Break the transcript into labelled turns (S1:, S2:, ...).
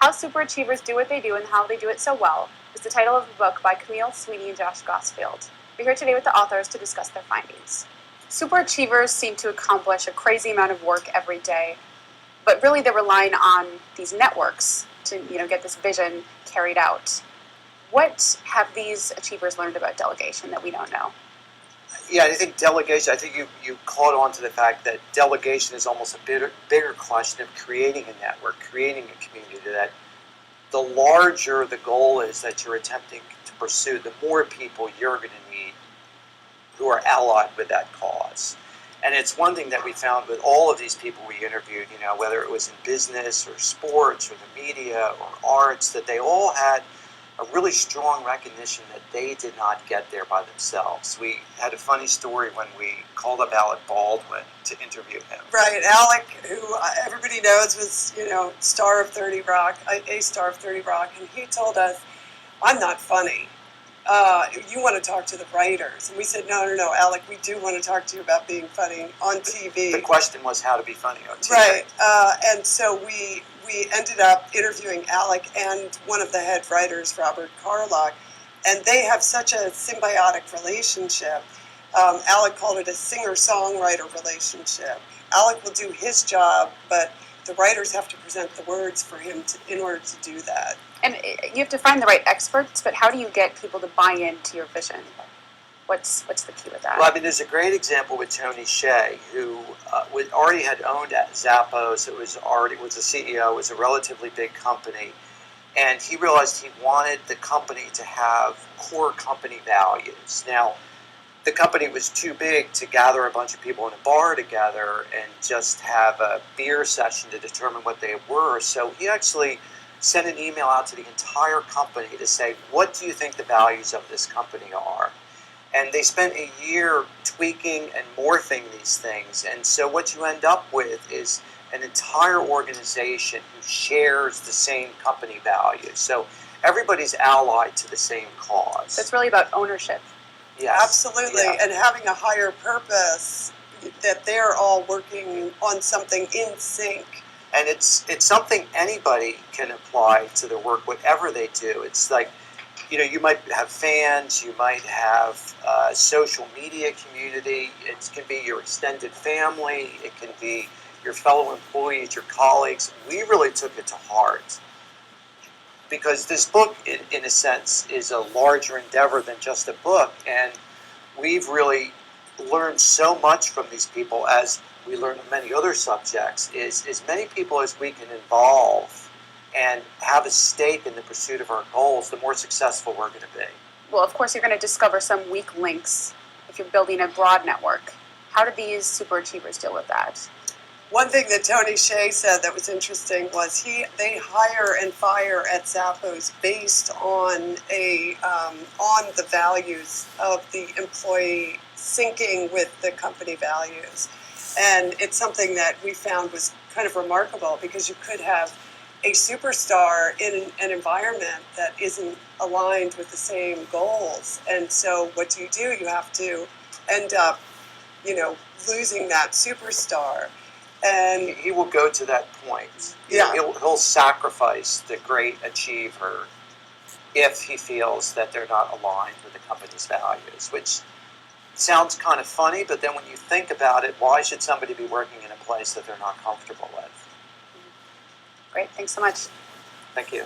S1: How Superachievers Do What They Do and How They Do It So Well is the title of the book by Camille, Sweeney, and Josh Gosfield. We're here today with the authors to discuss their findings. Superachievers seem to accomplish a crazy amount of work every day, but really they're relying on these networks to get this vision carried out. What have these achievers learned about delegation that we don't know?
S2: Yeah, I think delegation, I think you caught on to the fact that delegation is almost a bigger question of creating a network, creating a community, that the larger the goal is that you're attempting to pursue, the more people you're going to need who are allied with that cause. And it's one thing that we found with all of these people we interviewed, whether it was in business or sports or the media or arts, that they all had a really strong recognition that they did not get there by themselves. We had a funny story when we called up Alec Baldwin to interview him.
S3: Right, Alec, who everybody knows was, star of 30 Rock, a star of 30 Rock, and he told us, "I'm not funny. You want to talk to the writers." And we said, no, Alec, we do want to talk to you about being funny on TV.
S2: The question was how to be funny on TV.
S3: Right, and so we ended up interviewing Alec and one of the head writers, Robert Carlock, and they have such a symbiotic relationship. Alec called it a singer-songwriter relationship. Alec will do his job, but the writers have to present the words for him in order to do that.
S1: And you have to find the right experts, but how do you get people to buy into your vision? What's the key with that?
S2: Well, there's a great example with Tony Hsieh, who already had owned Zappos. It was the CEO. It was a relatively big company, and he realized he wanted the company to have core company values. Now, the company was too big to gather a bunch of people in a bar together and just have a beer session to determine what they were. So he actually sent an email out to the entire company to say, what do you think the values of this company are? And they spent a year tweaking and morphing these things. And so what you end up with is an entire organization who shares the same company values. So everybody's allied to the same cause.
S1: So it's really about ownership.
S3: Yes. Absolutely. Yeah. And having a higher purpose, that they're all working on something in sync.
S2: And it's something anybody can apply to their work, whatever they do. It's like, you might have fans, you might have a social media community, it can be your extended family, it can be your fellow employees, your colleagues. We really took it to heart because this book, in a sense, is a larger endeavor than just a book, and we've really learned so much from these people, as we learn in many other subjects, is as many people as we can involve and have a stake in the pursuit of our goals, the more successful we're going to be.
S1: Well, of course, you're going to discover some weak links if you're building a broad network. How do these superachievers deal with that?
S3: One thing that Tony Hsieh said that was interesting was they hire and fire at Zappos based on on the values of the employee syncing with the company values. And it's something that we found was kind of remarkable, because you could have a superstar in an environment that isn't aligned with the same goals. And so what do? You have to end up, losing that superstar. And
S2: he will go to that point.
S3: Yeah.
S2: He'll sacrifice the great achiever if he feels that they're not aligned with the company's values, which sounds kind of funny, but then when you think about it, why should somebody be working in a place that they're not comfortable with?
S1: Great, thanks so much.
S2: Thank you.